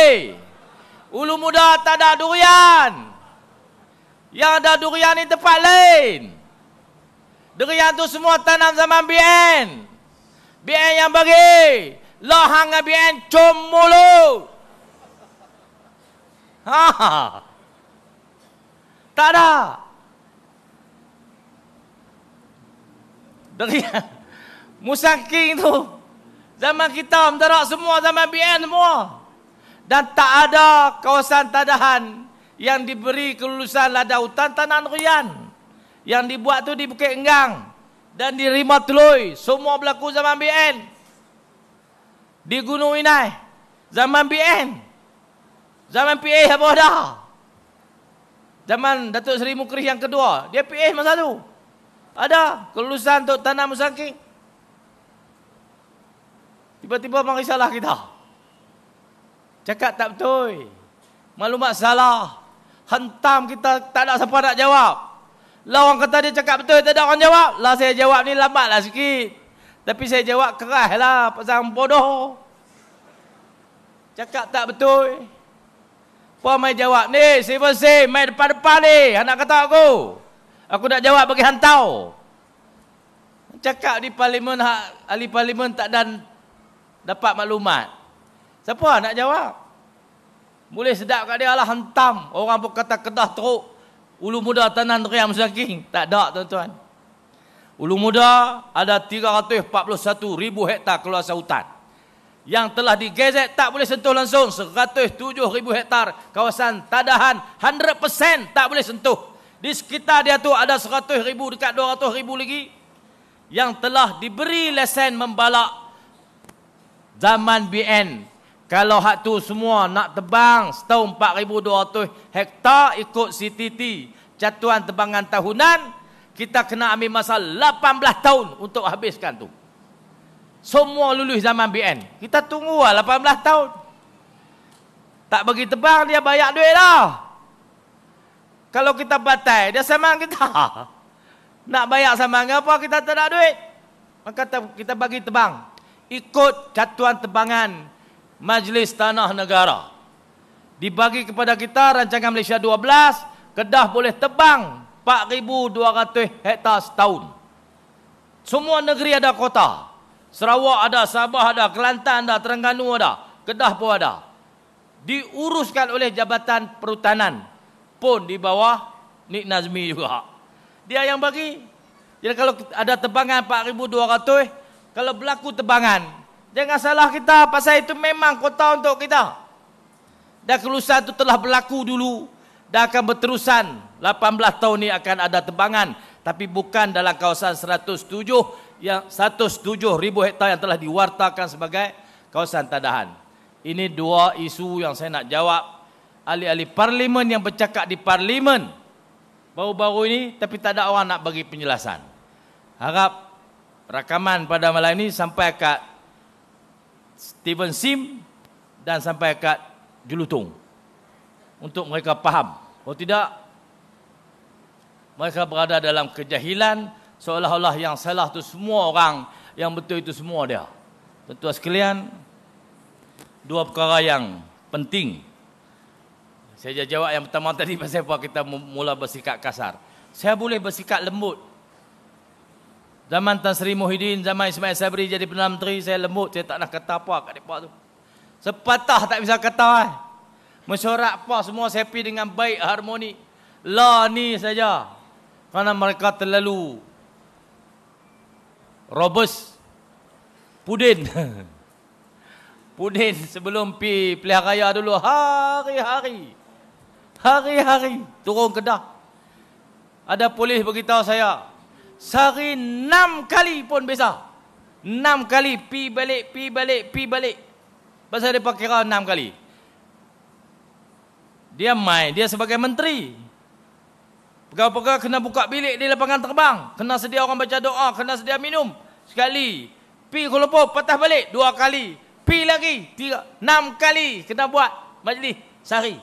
Ulu Muda tak ada durian. Yang ada durian ni tempat lain. Durian tu semua tanam zaman BN. BN yang bagi. Lahang dengan BN cum mulut. Tak ada. Durian. Musangking tu. Zaman kita menterak semua, zaman BN semua. Dan tak ada kawasan tadahan yang diberi kelulusan lada hutan tanam durian. Yang dibuat tu di Bukit Enggang dan di Rimau Telui. Semua berlaku zaman BN. Di Gunung Inai, zaman BN. Zaman PA apa dah? Zaman Datuk Seri Mukri yang kedua, dia PA masa tu. Ada kelulusan untuk tanam musangking. Tiba-tiba mari salah kita. Cakap tak betul. Maklumat salah. Hentam kita, tak ada siapa nak jawab. Lah orang kata dia cakap betul, tak ada orang jawab. Lah saya jawab ni lambatlah sikit. Tapi saya jawab keras lah, pasal bodoh. Cakap tak betul. Puan mai jawab, ni Steven mai depan-depan ni. Anak kata aku. Aku nak jawab bagi hantau. Cakap di parlimen, ahli parlimen tak dan dapat maklumat. Siapa nak jawab? Boleh sedap kat dia lah hentam. Orang pun kata Kedah teruk. Ulu Muda tanam durian musangking. Tak ada tuan-tuan. Ulu Muda ada 341,000 hektar kawasan hutan. Yang telah digezet tak boleh sentuh langsung. 107,000 hektar kawasan tadahan 100% tak boleh sentuh. Di sekitar dia tu ada 100,000 dekat 200,000 lagi. Yang telah diberi lesen membalak zaman BN. Kalau hak tu semua nak tebang setahun 4,200 hektar ikut CTT. Catuan tebangan tahunan. Kita kena ambil masa 18 tahun untuk habiskan tu. Semua lulus zaman BN. Kita tunggu lah 18 tahun. Tak bagi tebang, dia bayar duit lah. Kalau kita batai, dia samang kita. Nak bayar samang apa, kita tak ada duit. Maka kita bagi tebang. Ikut catuan tebangan Majlis Tanah Negara. Dibagi kepada kita rancangan Malaysia 12, Kedah boleh tebang 4,200 hektar setahun. Semua negeri ada kota. Sarawak ada, Sabah ada, Kelantan ada, Terengganu ada, Kedah pun ada. Diuruskan oleh Jabatan Perhutanan. Pun di bawah Nik Nazmi juga. Dia yang bagi. Jadi kalau ada tebangan 4,200, kalau berlaku tebangan, jangan salah kita, pasal itu memang kota untuk kita. Dan kelulusan itu telah berlaku dulu. Dan akan berterusan 18 tahun ni akan ada tebangan, tapi bukan dalam kawasan 107,000 hektar yang telah diwartakan sebagai kawasan tadahan. Ini dua isu yang saya nak jawab. Ahli-ahli parlimen yang bercakap di parlimen baru-baru ini, tapi tak ada orang nak bagi penjelasan. Harap rakaman pada malam ini sampai kat Steven Sim dan sampai kat Julutong. Untuk mereka faham. Kalau tidak, mereka berada dalam kejahilan, seolah-olah yang salah tu semua orang, yang betul itu semua dia. Tuan-tuan sekalian, dua perkara yang penting. Saya jawab yang pertama tadi pasal apa kita mula bersikap kasar. Saya boleh bersikap lembut. Zaman Tan Sri Muhyiddin, zaman Ismail Sabri jadi Perdana Menteri, saya lembut, saya tak nak kata apa kat mereka tu. Sepatah tak bisa kata. Mesyuarat apa semua saya pergi dengan baik, harmoni. Lah ni saja. Kerana mereka terlalu robust. Pudin. Pudin sebelum pi pilihan raya dulu hari-hari turun Kedah. Ada polis beritahu saya, sehari 6 kali pun bisa. 6 kali pi balik. Pasal dia kira 6 kali. Dia main, dia sebagai menteri. Pegawai-pegawai kena buka bilik di lapangan terbang, kena sedia orang baca doa, kena sedia minum. Sekali. Pi Kuala Lumpur, patah balik 2 kali. Pi lagi 6 kali kena buat majlis sehari.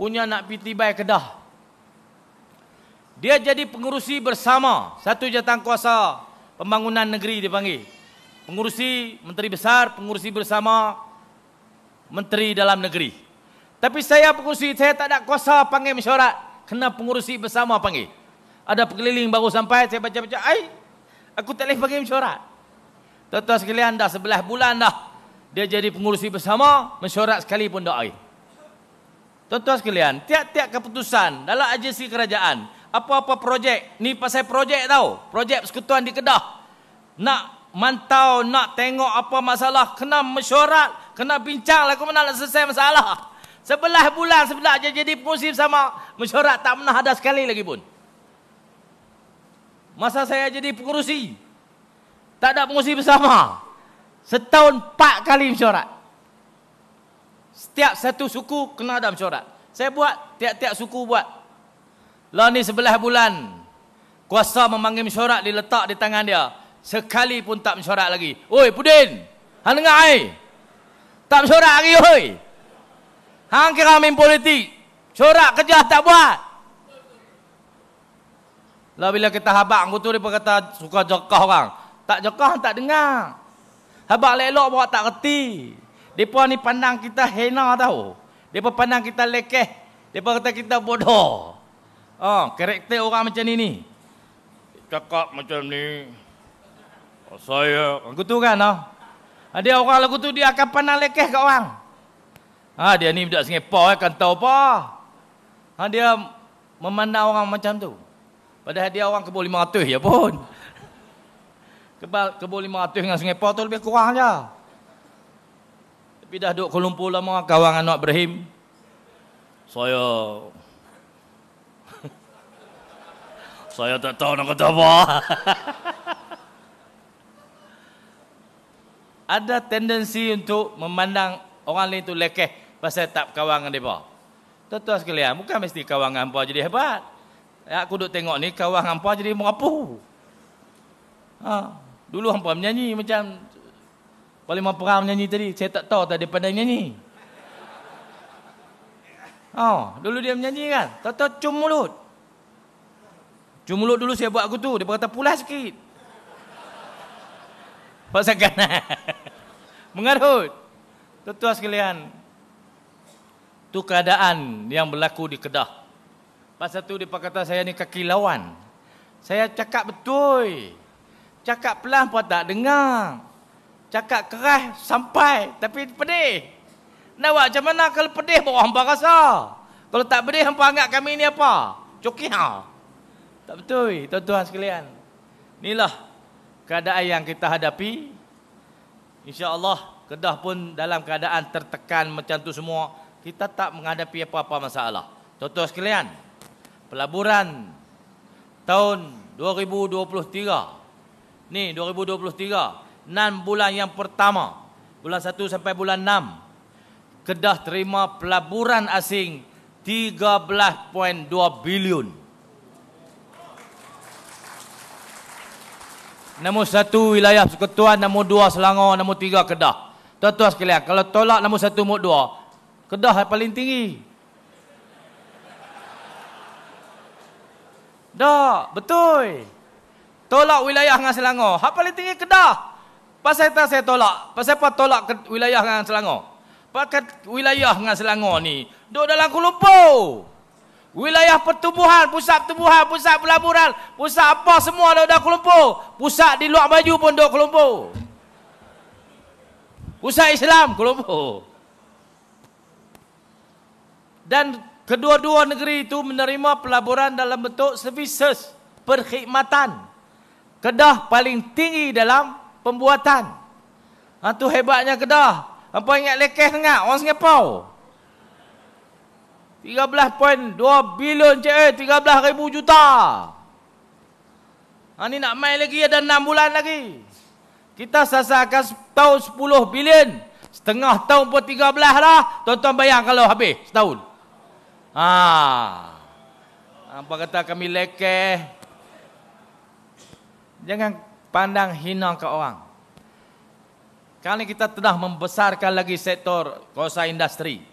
Punya nak pi tibai Kedah. Dia jadi pengurusi bersama, satu jawatankuasa pembangunan negeri dipanggil. Pengurusi menteri besar, pengurusi bersama menteri dalam negeri. Tapi saya pengurusi, saya tak ada kuasa panggil mesyuarat, kena pengurusi bersama panggil. Ada pekeliling baru sampai, saya baca-baca, aku tak boleh panggil mesyuarat. Tuan-tuan sekalian, dah 11 bulan dah dia jadi pengurusi bersama, mesyuarat sekali pun tak ada. Tuan-tuan sekalian, tiap-tiap keputusan dalam agensi kerajaan, apa-apa projek, ni pasal projek tau, projek persekutuan di Kedah, nak mantau, nak tengok apa masalah, kena mesyuarat, kena bincang lah, mana nak selesai masalah. 11 bulan sebenarnya jadi pengurusi bersama, mesyuarat tak pernah ada sekali lagi pun. Masa saya jadi pengurusi, tak ada pengurusi bersama. Setahun 4 kali mesyuarat. Setiap satu suku kena ada mesyuarat. Saya buat, tiap-tiap suku buat. Lah ni 11 bulan, kuasa memanggil mesyuarat diletak di tangan dia. Sekali pun tak mesyuarat lagi. Oi Pudin, hang dengar tak mesyuarat lagi oi. Hang kira main politik, mesyuarat kerja tak buat. Lah bila kita habaq tu dia kata suka jokah orang. Tak jokah tak dengar. Habaq lelok bawa tak reti. Depa ni pandang kita hina tahu. Depa pandang kita lekeh. Depa kata kita bodoh. Karakter orang macam ni. Cakap macam ni. Saya aku tu kan dia orang lagu tu dia akan pandang lekeh kat orang. Dia ni budak Singapura kan tahu apa. Dia memandang orang macam tu. Padahal dia orang kebun 500 ya pun. Kebun 500 dengan Singapura tu lebih kurang je. Tapi dah duduk Kuala Lumpur lama, kawan anak Ibrahim. Saya tak tahu nak kata apa. Ada tendensi untuk memandang orang lain tu lekeh pasal tak kawan dengan mereka. Tuan-tuan sekalian, bukan mesti kawan dengan hampa jadi hebat. Aku duduk tengok ni, kawan hampa jadi merapu. Dulu hampa menyanyi macam Parlimen Perang menyanyi tadi. Saya tak tahu tadi pandai nyanyi. Dulu dia menyanyi kan. Tahu-tahu cium mulut. Cium mulut dulu saya buat aku tu. Dia berkata pulas sikit. Pasal kanan. Mengarut. Tuan-tuan sekalian. Itu keadaan yang berlaku di Kedah. Pasal tu dia kata saya ni kaki lawan. Saya cakap betul. Cakap pelan pun tak dengar. Cakap keras sampai tapi pedih. Nak buat macam mana kalau pedih bawa hampa rasa. Kalau tak pedih hampa anggap kami ni apa? Coki Tak betul tuan-tuan sekalian. Inilah keadaan yang kita hadapi. InsyaAllah Kedah pun dalam keadaan tertekan macam tu semua. Kita tak menghadapi apa-apa masalah. Tuan-tuan sekalian, pelaburan tahun 2023. Ni 2023, 6 bulan yang pertama, bulan 1 sampai bulan 6, Kedah terima pelaburan asing 13.2 bilion. Nombor 1 wilayah persekutuan, nombor 2 Selangor, nombor 3 Kedah. Tuan-tuan sekalian, kalau tolak nombor 1, nombor 2, Kedah yang paling tinggi. Dah, betul. Tolak wilayah dengan Selangor, hak paling tinggi Kedah. Pasal tak saya tolak? Pasal apa tolak ke wilayah dengan Selangor? Pakat wilayah dengan Selangor ni duduk dalam Kuala Lumpur. Wilayah pertumbuhan, pusat pelaburan, pusat apa semua duduk dalam Kuala Lumpur. Pusat di luar baju pun duduk Kuala Lumpur. Pusat Islam Kuala Lumpur. Dan kedua-dua negeri itu menerima pelaburan dalam bentuk services, perkhidmatan. Kedah paling tinggi dalam pembuatan. Itu hebatnya Kedah. Apa ingat lekeh sangat orang Singapura. 13.2 bilion 13,000 juta. Ini nak main lagi ada 6 bulan lagi. Kita sasarkan tahun 10 bilion. Setengah tahun pun 13 dah. Tuan-tuan bayang kalau habis setahun. Apa kata kami lekeh. Jangan pandang hina ke orang. Kali kita tengah membesarkan lagi sektor kawasan industri.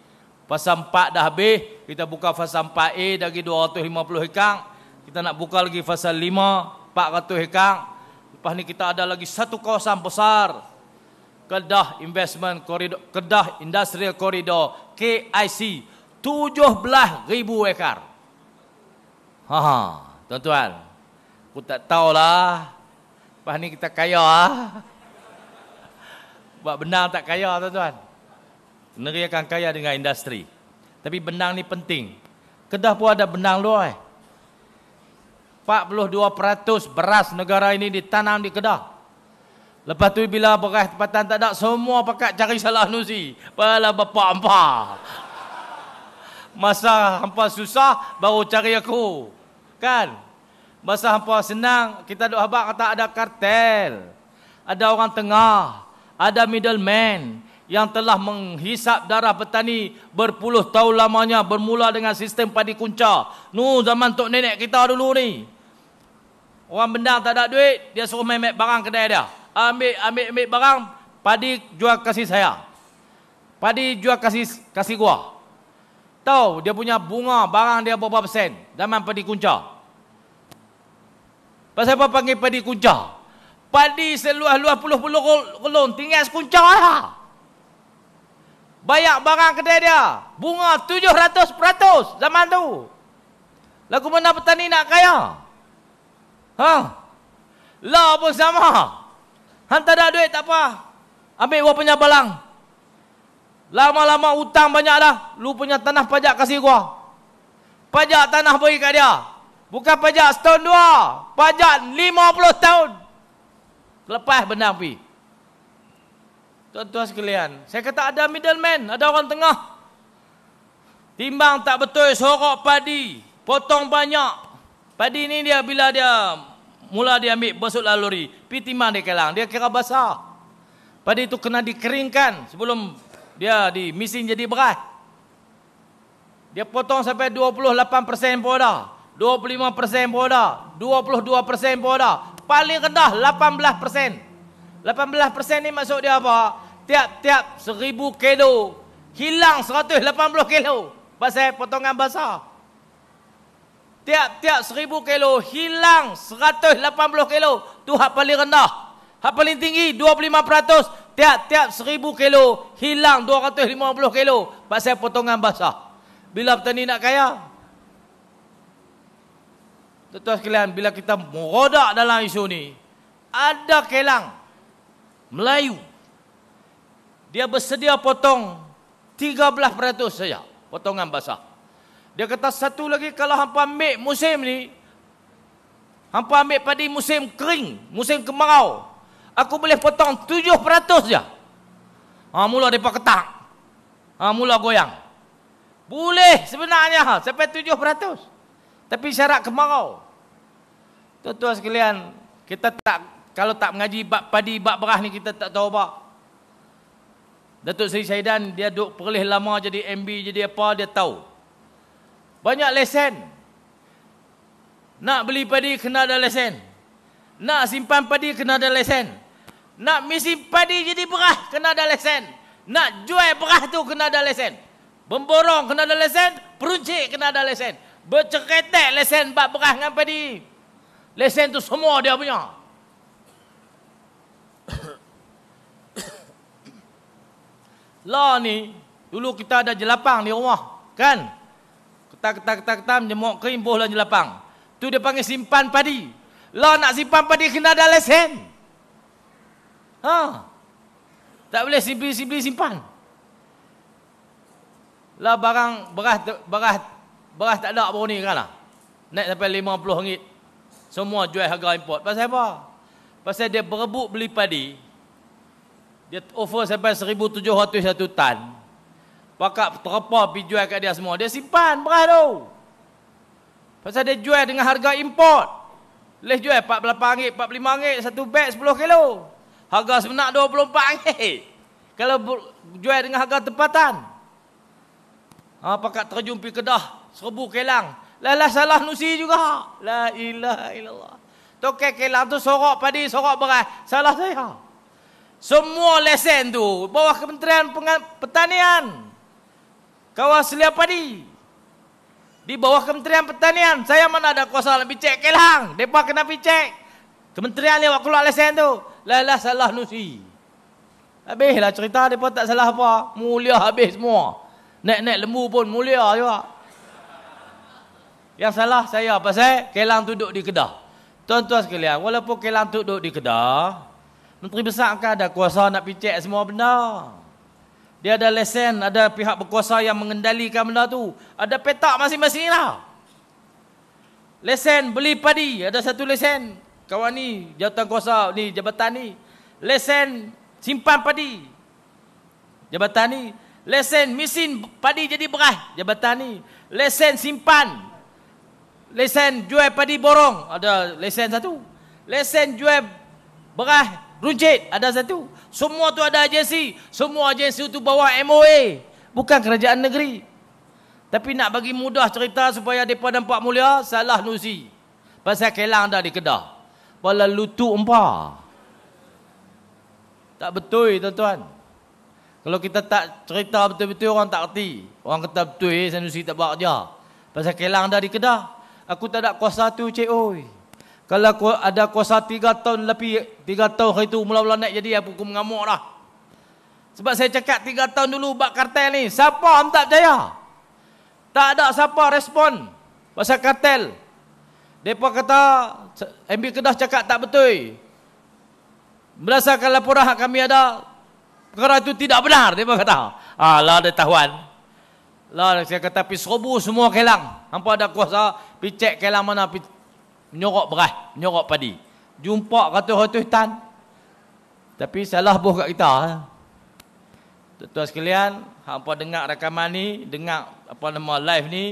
Fasa 4 dah habis, kita buka fasa 4A lagi 250 hektar. Kita nak buka lagi fasa 5, 400 hektar. Lepas ni kita ada lagi satu kawasan besar. Kedah Investment Corridor, Kedah Industrial Corridor, KIC, 17,000 ekar. Tuan-tuan, aku tak tahulah. Lepas ni kita kaya Buat benang tak kaya tuan-tuan. Negeri akan kaya dengan industri. Tapi benang ni penting. Kedah pun ada benang luar. 42% beras negara ini ditanam di Kedah. Lepas tu bila beras tempatan tak ada, semua pakat cari salah nusi. Pala bapak hampa. Masa hampa susah, baru cari aku. Kan? Masa hampa senang, kita duk habak kata ada kartel. Ada orang tengah. Ada middleman yang telah menghisap darah petani berpuluh tahun lamanya bermula dengan sistem padi kunca. Zaman tok nenek kita dulu ni. Orang bendang tak ada duit, dia suruh memek barang kedai dia. Ambil barang, padi jual kasih saya. Padi jual kasih gua. Tahu dia punya bunga barang dia berapa persen zaman padi kunca. Pasal apa panggil padi kunca? Padi seluas-luas puluh-puluh kolon tinggal sekuncang lah. Bayar barang kedai dia. Bunga 700% zaman tu. Lagu mana petani nak kaya? Lah pun sama. Hantar dah duit tak apa. Ambil gua punya balang. Lama-lama hutang banyak dah. Lu punya tanah pajak kasih gua. Pajak tanah bagi kat dia. Bukan pajak setahun dua. Pajak 50 tahun. Lepas benang pi. Tuan-tuan sekalian, saya kata ada middleman, ada orang tengah. Timbang tak betul sorok padi, potong banyak. Padi ni dia bila dia mula dia ambil besut laluri, pi timbang dia kelang, dia kira basah. Padi itu kena dikeringkan sebelum dia di mesin jadi beras. Dia potong sampai 28% pun ada, 25% pun ada, 22% pun ada. Paling rendah 18%. 18% ni maksud dia apa? Tiap-tiap 1,000 kilo hilang 180 kilo. Pasal potongan basah. Tiap-tiap 1,000 kilo hilang 180 kilo. Tu hak paling rendah. Hak paling tinggi 25%. Tiap-tiap 1,000 kilo hilang 250 kilo. Pasal potongan basah. Bila petani nak kaya? Tuan-tuan sekalian, bila kita merodak dalam isu ni, ada kelang Melayu. Dia bersedia potong 13% saja, potongan basah. Dia kata satu lagi, kalau hampa ambil musim ni, hampa ambil padi musim kering, musim kemarau, aku boleh potong 7% saja. Mula mereka ketak. Mula goyang. Boleh sebenarnya sampai 7%. Tapi syarat kemarau. Tuan-tuan sekalian, kita tak, kalau tak mengaji bab padi, bab beras ni kita tak tahu apa. Datuk Seri Saidan, dia duk perlih lama jadi MB, jadi apa, dia tahu. Banyak lesen. Nak beli padi kena ada lesen. Nak simpan padi kena ada lesen. Nak mesin padi jadi beras kena ada lesen. Nak jual beras tu kena ada lesen. Memborong kena ada lesen. Peruncik kena ada lesen. Berceketek lesen bab beras dengan padi. Lesen tu semua dia punya. Lah ni, dulu kita ada jelapang di rumah, kan? Ketak jemuk kering bohlah jelapang. Tu dia panggil simpan padi. Lah nak simpan padi kena ada lesen. Tak boleh simply simpan. Lah barang beras tak ada baru ni kan lah. Naik sampai RM50. Semua jual harga import. Pasal apa? Pasal dia berebut beli padi. Dia offer sampai 1,700 satu tan. Pakak terapa pergi jual kat dia semua. Dia simpan beras tu. Pasal dia jual dengan harga import. Boleh jual RM48, RM45 satu beg 10 kilo. Harga sebenar RM24. Kalau jual dengan harga tempatan. Pakak terjun pergi Kedah, Serbu Kelang. Lah salah nusi juga. La ilaha illallah. Tokek Kelang tu sorok padi, sorok beras. Salah saya. Semua lesen tu bawah Kementerian Pertanian. Kawas Selia Padi. Di bawah Kementerian Pertanian. Saya mana ada kuasa nak picek Kelang. Mereka kena picek. Kementerian ni buat keluar lesen tu. Lah salah nusi. Habislah cerita, mereka tak salah apa. Mulia habis semua. Naik lembu pun mulia juga. Yang salah saya pasal Kelang tu duduk di Kedah. Tuan-tuan sekalian, walaupun Kelang tu duduk di Kedah, Menteri Besar kan ada kuasa nak picek semua benda. Dia ada lesen, ada pihak berkuasa yang mengendalikan benda tu. Ada petak masing-masing lah. Lesen beli padi, ada satu lesen. Kawan ni, jawatan kuasa ni, jabatan ni. Lesen simpan padi, jabatan ni. Lesen mesin padi jadi beras, jabatan ni. Lesen simpan, lesen jual padi borong, ada lesen satu. Lesen jual beras runcit, ada satu. Semua tu ada agensi. Semua agensi tu bawa MOA. Bukan kerajaan negeri. Tapi nak bagi mudah cerita supaya mereka nampak mulia, salah nusi. Pasal Kelang dah di Kedah. Pala lutuk empa. Tak betul tuan-tuan. Kalau kita tak cerita betul-betul, orang tak erti. Orang kata betul, Sanusi tak buat kerja. Pasal Kelang dah di Kedah. Aku tak ada kuasa tu, cik oi. Kalau ada kuasa 3 tahun lebih, 3 tahun hari tu mula-mula naik jadi, aku mengamuk dah. Sebab saya cakap 3 tahun dulu bak kartel ni. Siapa tak percaya? Tak ada siapa respon pasal kartel. Mereka kata, MB Kedah cakap tak betul. Berdasarkan laporan kami ada, perkara itu tidak benar, dia kata. Lah dia tahuan. Lah saya kata pergi Serbu semua Kelang. Hampa ada kuasa pergi cek Kelang mana pergi menyorok beras, menyorok padi. Jumpa ratus-ratus tan. Tapi salah boh kat kita. Tuan-tuan sekalian, hampa dengar rakaman ni, dengar live ni,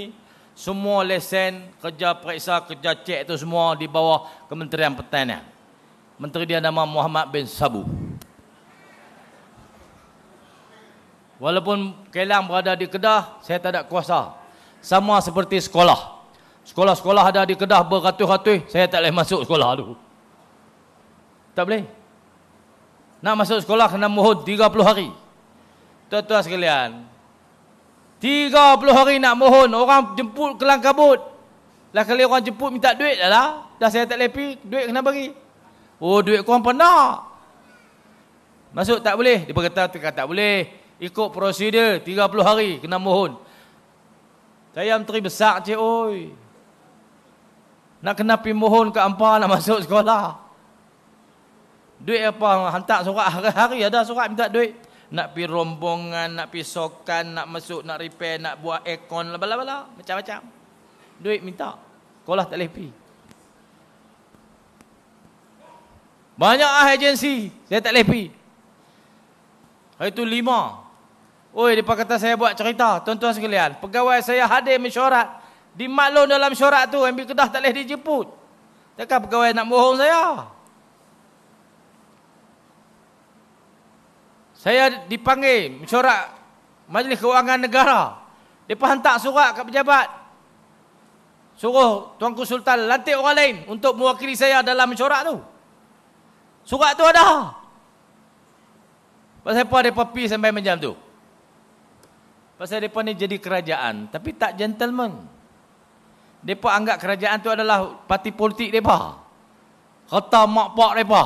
semua lesen, kerja periksa, kerja cek tu semua di bawah Kementerian Pertanian. Menteri dia nama Muhammad bin Sabu. Walaupun Kelang berada di Kedah, saya tak ada kuasa. Sama seperti sekolah. Sekolah-sekolah ada di Kedah beratus-ratus, saya tak boleh masuk sekolah tu. Tak boleh. Nak masuk sekolah kena mohon 30 hari. Tuan-tuan sekalian, 30 hari nak mohon, orang jemput kelang kabut. Lah kali orang jemput minta duit lah. Dah saya tak boleh pergi, duit kena bagi. Oh, duit korang penat. Masuk tak boleh. Dia berkata tak boleh. Ikut prosedur 30 hari kena mohon. Saya Menteri Besar cik oi. Nak kena pergi mohon ke hampa nak masuk sekolah. Duit apa? Hantar surat hari-hari ada surat minta duit. Nak pergi rombongan, nak pergi sokan, nak masuk, nak repair, nak buat aircon, bala-bala, macam-macam. Duit minta. Sekolah tak boleh pergi. Banyak agensi, saya tak boleh pergi. Hari tu 5. Oi, dia kata saya buat cerita. Tuan-tuan sekalian, pegawai saya hadir mesyuarat. Dimaklum dalam syuarat tu, MB Kedah tak boleh dijemput. Takkan pegawai nak bohong saya? Saya dipanggil mesyuarat Majlis Kewangan Negara. Mereka hantar surat ke pejabat. Suruh Tuanku Sultan lantik orang lain untuk mewakili saya dalam mesyuarat tu. Surat tu ada. Pasal apa mereka pergi sampai macam tu? Pasal mereka ni jadi kerajaan, tapi tak gentleman. Mereka anggap kerajaan tu adalah parti politik mereka. Kata mak pak mereka.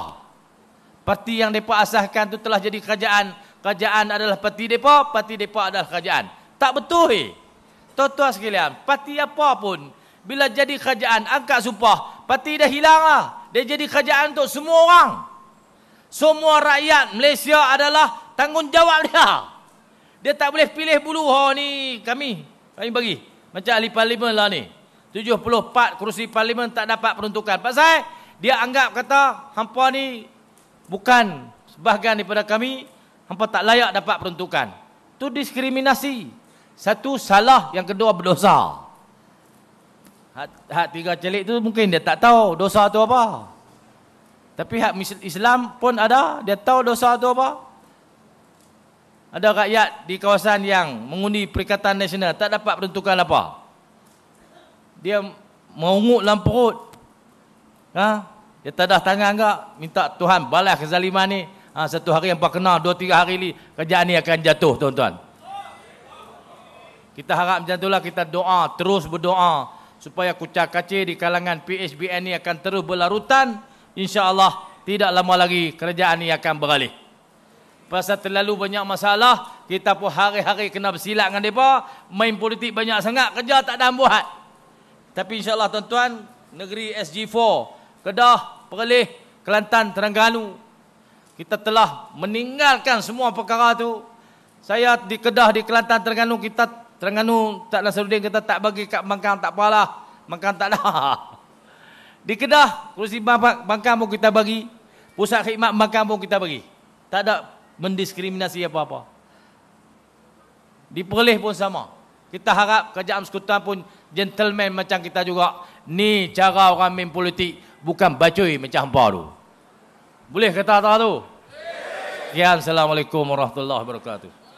Parti yang mereka asaskan tu telah jadi kerajaan kerajaan adalah parti depa adalah kerajaan. Tak betul. Tuan-tuan sekalian, parti apa pun bila jadi kerajaan angkat sumpah, parti dah hilang lah. Dia jadi kerajaan untuk semua orang. Semua rakyat Malaysia adalah tanggungjawab dia. Dia tak boleh pilih bulu, ni kami bagi. Macam ahli parlimen lah ni. 74 kerusi parlimen tak dapat peruntukan. Pasal dia anggap kata hampa ni bukan sebahagian daripada kami, hampa tak layak dapat peruntukan. Itu diskriminasi. Satu salah, yang kedua berdosa. Hak tiga celik tu mungkin dia tak tahu dosa tu apa. Tapi hak Islam pun ada, dia tahu dosa tu apa. Ada rakyat di kawasan yang mengundi Perikatan Nasional tak dapat peruntukan apa. Dia mengungut dalam perut. Dia tadah tangan enggak, minta Tuhan balas kezaliman ni. Satu hari hampa kena, 2-3 hari ni kerajaan ni akan jatuh, tuan-tuan. Kita harap macam itulah, kita doa, terus berdoa supaya kucak-kacir di kalangan PHBN ni akan terus berlarutan. InsyaAllah tidak lama lagi kerajaan ni akan beralih. Pasal terlalu banyak masalah, kita pun hari-hari kena bersilat dengan mereka, main politik banyak sangat, kerja tak ada buat. Tapi insyaAllah tuan-tuan, negeri SG4, Kedah, Perlis, Kelantan, Terengganu, kita telah meninggalkan semua perkara tu. Saya di Kedah, di Kelantan, Terengganu, tak Nasruddin kita tak bagi kat Bangkang, tak apalah. Bangkang tak ada. Di Kedah, kerusi Bangkang pun kita bagi. Pusat khidmat Bangkang pun kita bagi. Tak ada mendiskriminasi apa-apa. Di Perlis pun sama. Kita harap kerajaan persekutuan pun gentleman macam kita juga. Ni cara orang main politik, bukan bacoi macam hampa tu. Boleh kata tak tu? Sekian, Assalamualaikum warahmatullahi wabarakatuh.